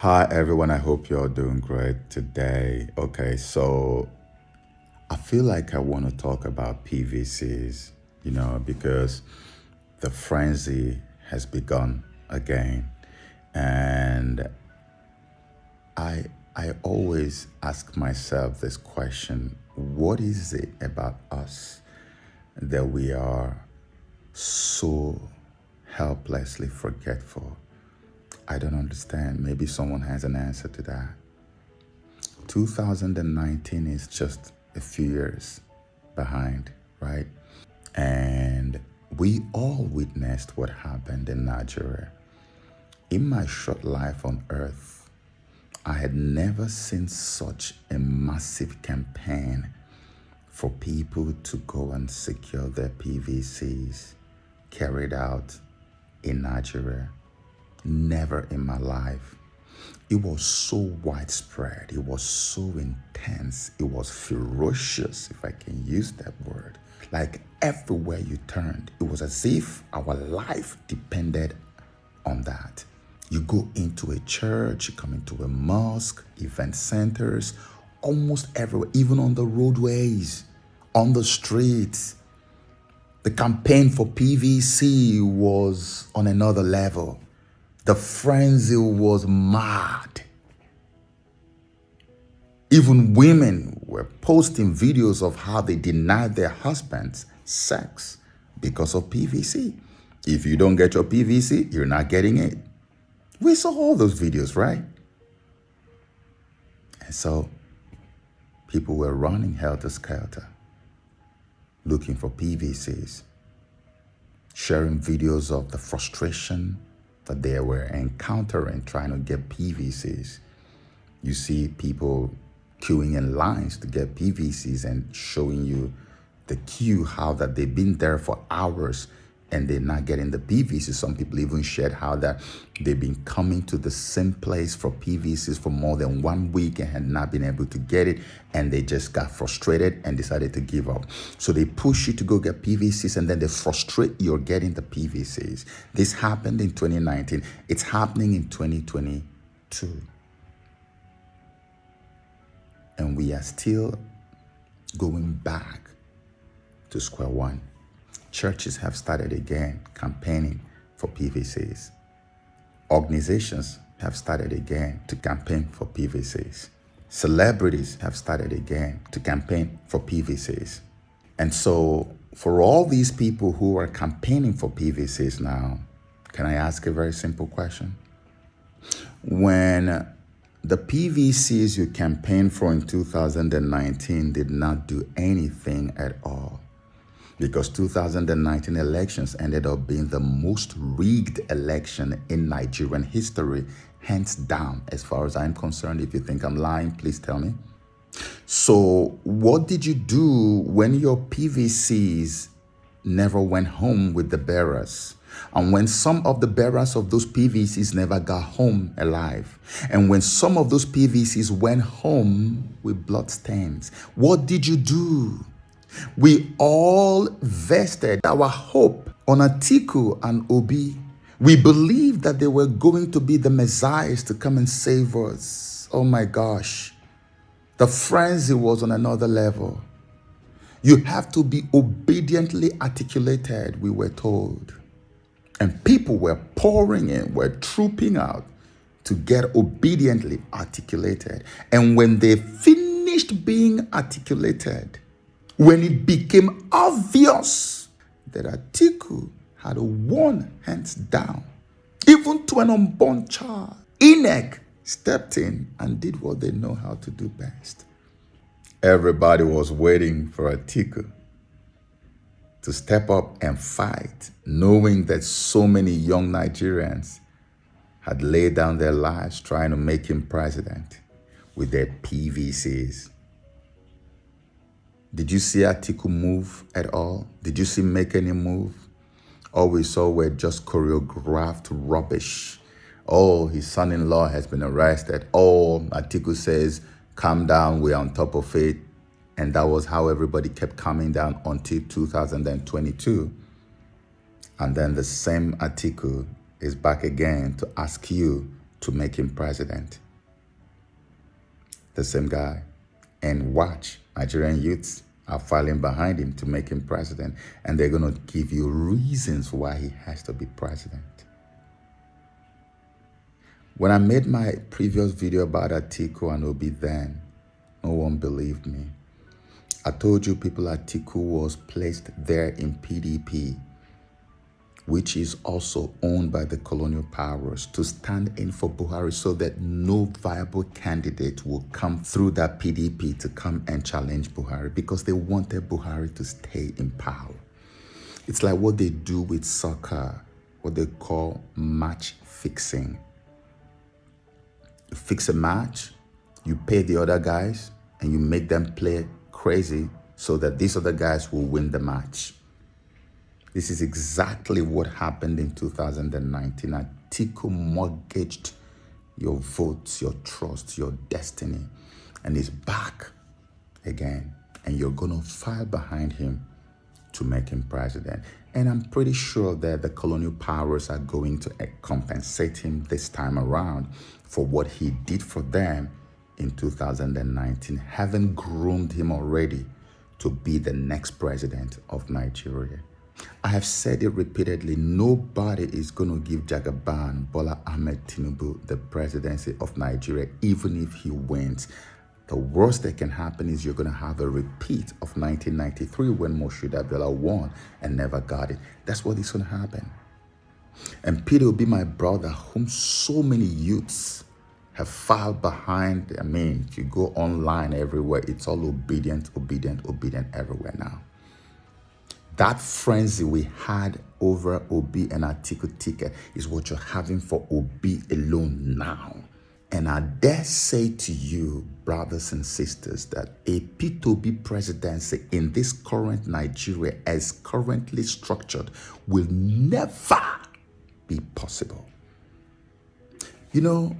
Hi everyone, I hope you're doing great today. Okay, so I feel like I want to talk about PVCs, because the frenzy has begun again. And I I always ask myself this question, what is it about us that we are so helplessly forgetful? I don't understand. Maybe someone has an answer to that. 2019 is just a few years behind, right? And we all witnessed what happened in Nigeria. In my short life on earth, I had never seen such a massive campaign for people to go and secure their PVCs carried out in Nigeria. Never in my life. It was so widespread. It was so intense. It was ferocious, if I can use that word. Like everywhere you turned, it was as if our life depended on that. You go into a church, you come into a mosque, event centers, almost everywhere, even on the roadways, on the streets. The campaign for PVC was on another level. The frenzy was mad. Even women were posting videos of how they denied their husbands sex because of PVC. If you don't get your PVC, you're not getting it. We saw all those videos, right? And so people were running helter-skelter, looking for PVCs, sharing videos of the frustration that they were encountering trying to get PVCs. You see people queuing in lines to get PVCs and showing you the queue, how that they've been there for hours and they're not getting the PVCs. Some people even shared how that they've been coming to the same place for PVCs for more than 1 week and had not been able to get it, and they just got frustrated and decided to give up. So they push you to go get PVCs and then they frustrate you getting the PVCs. This happened in 2019. It's happening in 2022. And we are still going back to square one. Churches have started again campaigning for PVCs. Organizations have started again to campaign for PVCs. Celebrities have started again to campaign for PVCs. And so for all these people who are campaigning for PVCs now, can I ask a very simple question? When the PVCs you campaigned for in 2019 did not do anything at all, because 2019 elections ended up being the most rigged election in Nigerian history, hands down, as far as I'm concerned. If you think I'm lying, please tell me. So what did you do when your PVCs never went home with the bearers? And when some of the bearers of those PVCs never got home alive, and when some of those PVCs went home with bloodstains, what did you do? We all vested our hope on Atiku and Obi. We believed that they were going to be the messiahs to come and save us. Oh my gosh. The frenzy was on another level. You have to be obediently articulated, we were told. And people were pouring in, were trooping out to get obediently articulated. And when they finished being articulated, when it became obvious that Atiku had won hands down, even to an unborn child, INEC stepped in and did what they know how to do best. Everybody was waiting for Atiku to step up and fight, knowing that so many young Nigerians had laid down their lives trying to make him president with their PVCs. Did you see Atiku move at all? Did you see him make any move? All we saw were just choreographed rubbish. Oh, his son-in-law has been arrested. Oh, Atiku says, calm down, we're on top of it. And that was how everybody kept coming down until 2022. And then the same Atiku is back again to ask you to make him president. The same guy. And watch, Nigerian youths are filing behind him to make him president. And they're going to give you reasons why he has to be president. When I made my previous video about Atiku and Obi then, no one believed me. I told you people Atiku was placed there in PDP, which is also owned by the colonial powers, to stand in for Buhari so that no viable candidate will come through that PDP to come and challenge Buhari, because they wanted Buhari to stay in power. It's like what they do with soccer, what they call match fixing. You fix a match, you pay the other guys, and you make them play crazy so that these other guys will win the match. This is exactly what happened in 2019. Atiku mortgaged your votes, your trust, your destiny, and he's back again. And you're going to file behind him to make him president. And I'm pretty sure that the colonial powers are going to compensate him this time around for what he did for them in 2019, having groomed him already to be the next president of Nigeria. I have said it repeatedly, nobody is going to give Jagaban Bola Ahmed Tinubu the presidency of Nigeria, even if he wins. The worst that can happen is you're going to have a repeat of 1993 when Moshood Abiola won and never got it. That's what is going to happen. And Peter will be my brother, whom so many youths have filed behind. I mean, if you go online everywhere, it's all obedient, obedient, obedient everywhere now. That frenzy we had over Obi and Atiku ticket is what you're having for Obi alone now. And I dare say to you, brothers and sisters, that a P2B presidency in this current Nigeria, as currently structured, will never be possible. You know,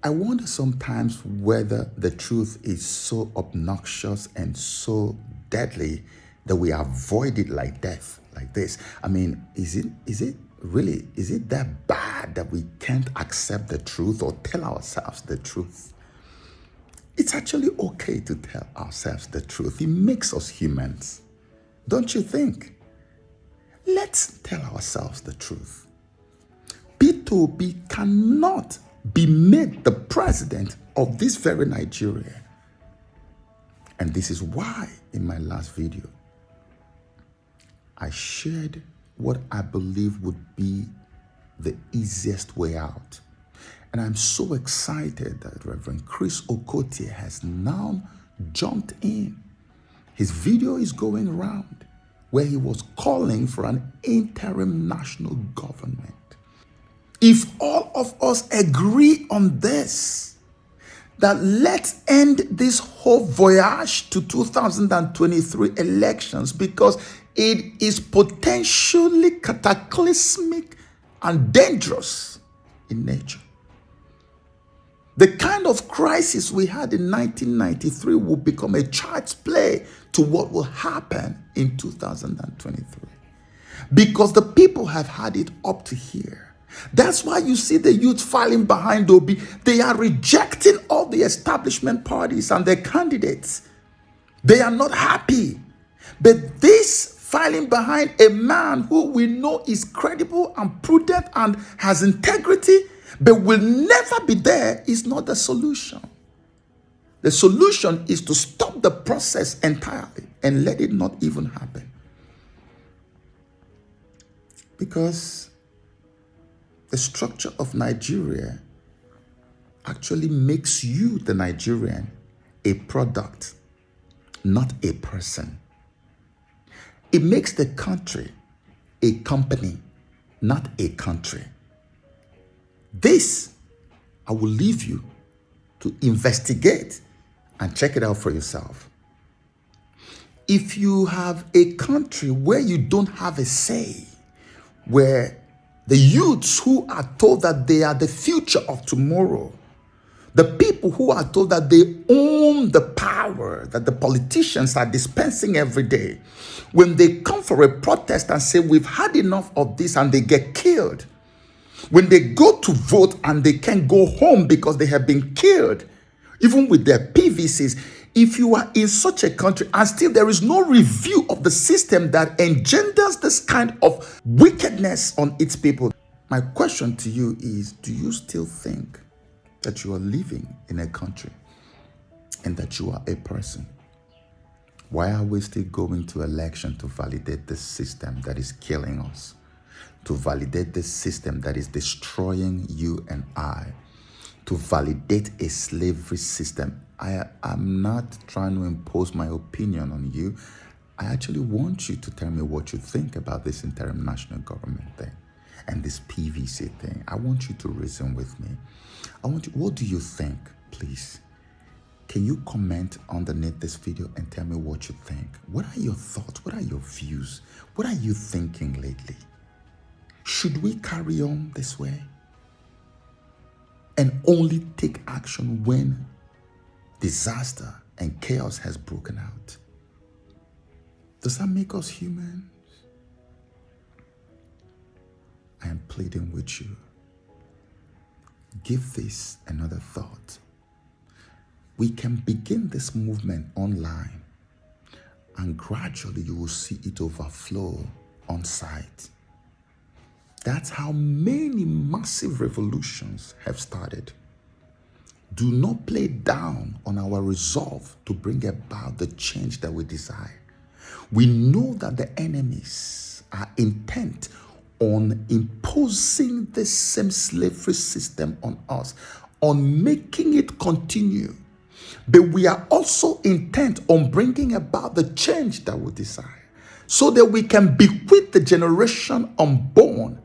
I wonder sometimes whether the truth is so obnoxious and so deadly that we avoid it like death, like this. I mean, is it that bad that we can't accept the truth or tell ourselves the truth? It's actually okay to tell ourselves the truth. It makes us humans. Don't you think? Let's tell ourselves the truth. P2B cannot be made the president of this very Nigeria. And this is why in my last video, I shared what I believe would be the easiest way out. And I'm so excited that Reverend Chris Okotie has now jumped in. His video is going around where he was calling for an interim national government. If all of us agree on this, that let's end this whole voyage to 2023 elections, because it is potentially cataclysmic and dangerous in nature. The kind of crisis we had in 1993 will become a child's play to what will happen in 2023. Because the people have had it up to here. That's why you see the youth filing behind Obi. They are rejecting all the establishment parties and their candidates. They are not happy. But this filing behind a man who we know is credible and prudent and has integrity, but will never be there, is not the solution. The solution is to stop the process entirely and let it not even happen. Because the structure of Nigeria actually makes you, the Nigerian, a product, not a person. It makes the country a company, not a country. This, I will leave you to investigate and check it out for yourself. If you have a country where you don't have a say, where the youths who are told that they are the future of tomorrow, the people who are told that they own the power that the politicians are dispensing every day, when they come for a protest and say, we've had enough of this, and they get killed, When they go to vote and they can't go home because they have been killed, even with their PVCs. If you are in such a country and still there is no review of the system that engenders this kind of wickedness on its people, my question to you is, do you still think that you are living in a country and that you are a person? Why are we still going to election to validate this system that is killing us? To validate this system that is destroying you and I? To validate a slavery system? I am not trying to impose my opinion on you. I actually want you to tell me what you think about this interim national government thing and this PVC thing. I want you to reason with me. What do you think, please? Can you comment underneath this video and tell me what you think? What are your thoughts? What are your views? What are you thinking lately? Should we carry on this way and only take action when disaster and chaos has broken out? Does that make us humans? I am pleading with you. Give this another thought. We can begin this movement online, and gradually you will see it overflow on site. That's how many massive revolutions have started. Do not play down on our resolve to bring about the change that we desire. We know that the enemies are intent on imposing the same slavery system on us, on making it continue. But we are also intent on bringing about the change that we desire, so that we can bequeath the generation unborn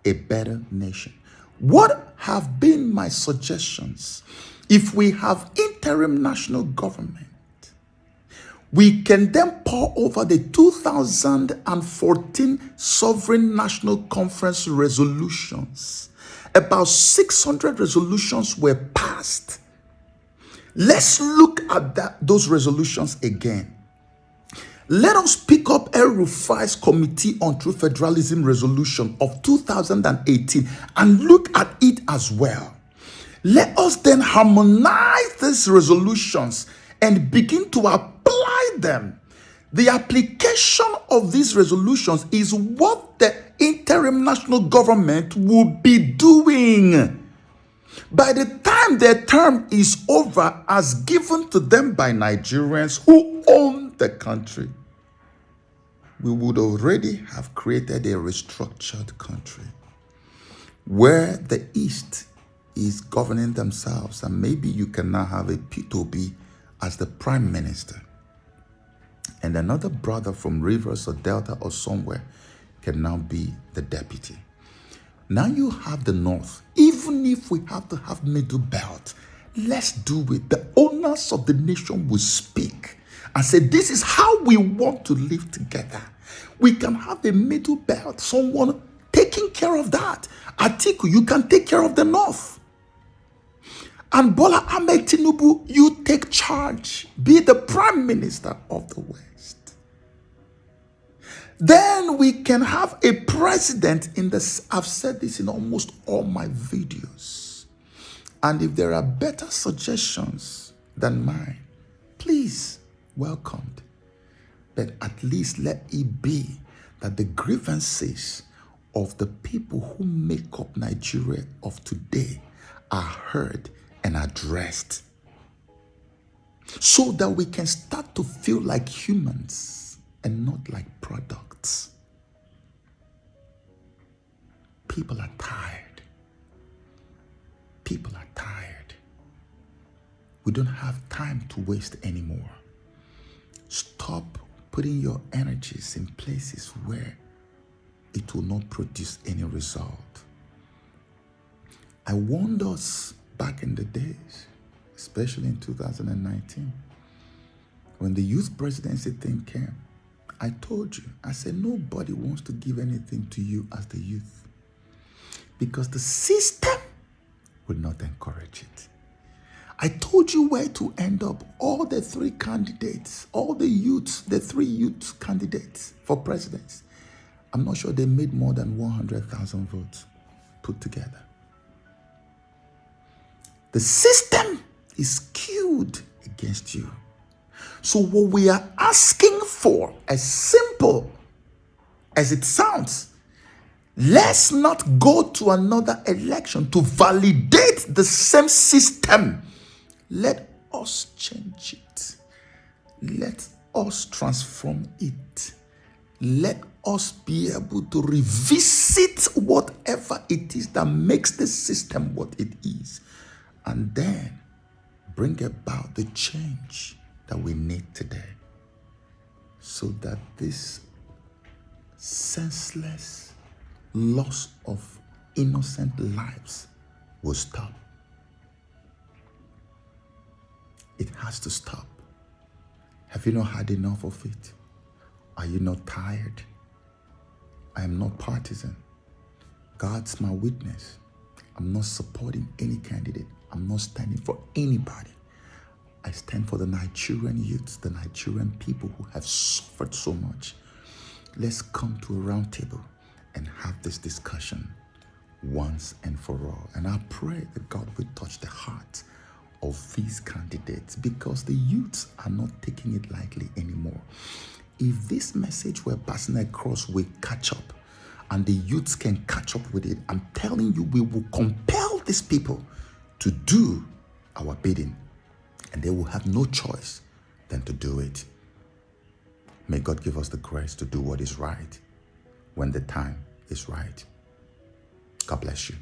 a better nation. What have been my suggestions? If we have interim national government, we can then pour over the 2014 Sovereign National Conference resolutions. About 600 resolutions were passed. Let's look at those resolutions again. Let us pick up El Rufai's Committee on True Federalism resolution of 2018 and look at it as well. Let us then harmonize these resolutions and begin to apply them. The application of these resolutions is what the interim national government will be doing. By the time their term is over, as given to them by Nigerians who own the country, we would already have created a restructured country where the East is governing themselves, and maybe you can now have a P2B as the prime minister, and another brother from Rivers or Delta or somewhere can now be the deputy. Now you have the North. Even if we have to have middle belt, let's do it. The owners of the nation will speak and say, this is how we want to live together. We can have a middle belt, someone taking care of that. Atiku, you can take care of the North. And Bola Ahmed Tinubu, you take charge. Be the prime minister of the West. Then we can have a president in this. I've said this in almost all my videos. And if there are better suggestions than mine, please, welcomed. But at least let it be that the grievances of the people who make up Nigeria of today are heard and addressed, so that we can start to feel like humans and not like products. People are tired. People are tired. We don't have time to waste anymore. Stop putting your energies in places where it will not produce any result. I warned us back in the days, especially in 2019, when the youth presidency thing came. I told you, I said, nobody wants to give anything to you as the youth, because the system will not encourage it. I told you where to end up. All the three candidates, all the youths, the three youth candidates for presidents, I'm not sure they made more than 100,000 votes. put together. The system is skewed against you. So what we are asking for, as simple as it sounds, let's not go to another election to validate the same system. Let us change it. Let us transform it. Let us be able to revisit whatever it is that makes the system what it is, and then bring about the change that we need today, so that this senseless loss of innocent lives will stop. It has to stop. Have you not had enough of it? Are you not tired? I am not partisan. God's my witness. I'm not supporting any candidate. I'm not standing for anybody. I stand for the Nigerian youths, the Nigerian people who have suffered so much. Let's come to a round table and have this discussion once and for all. And I pray that God will touch the heart of these candidates, because the youths are not taking it lightly anymore. If this message we're passing across will catch up, and the youths can catch up with it, I'm telling you, we will compel these people to do our bidding, and they will have no choice than to do it. May God give us the grace to do what is right when the time is right. God bless you.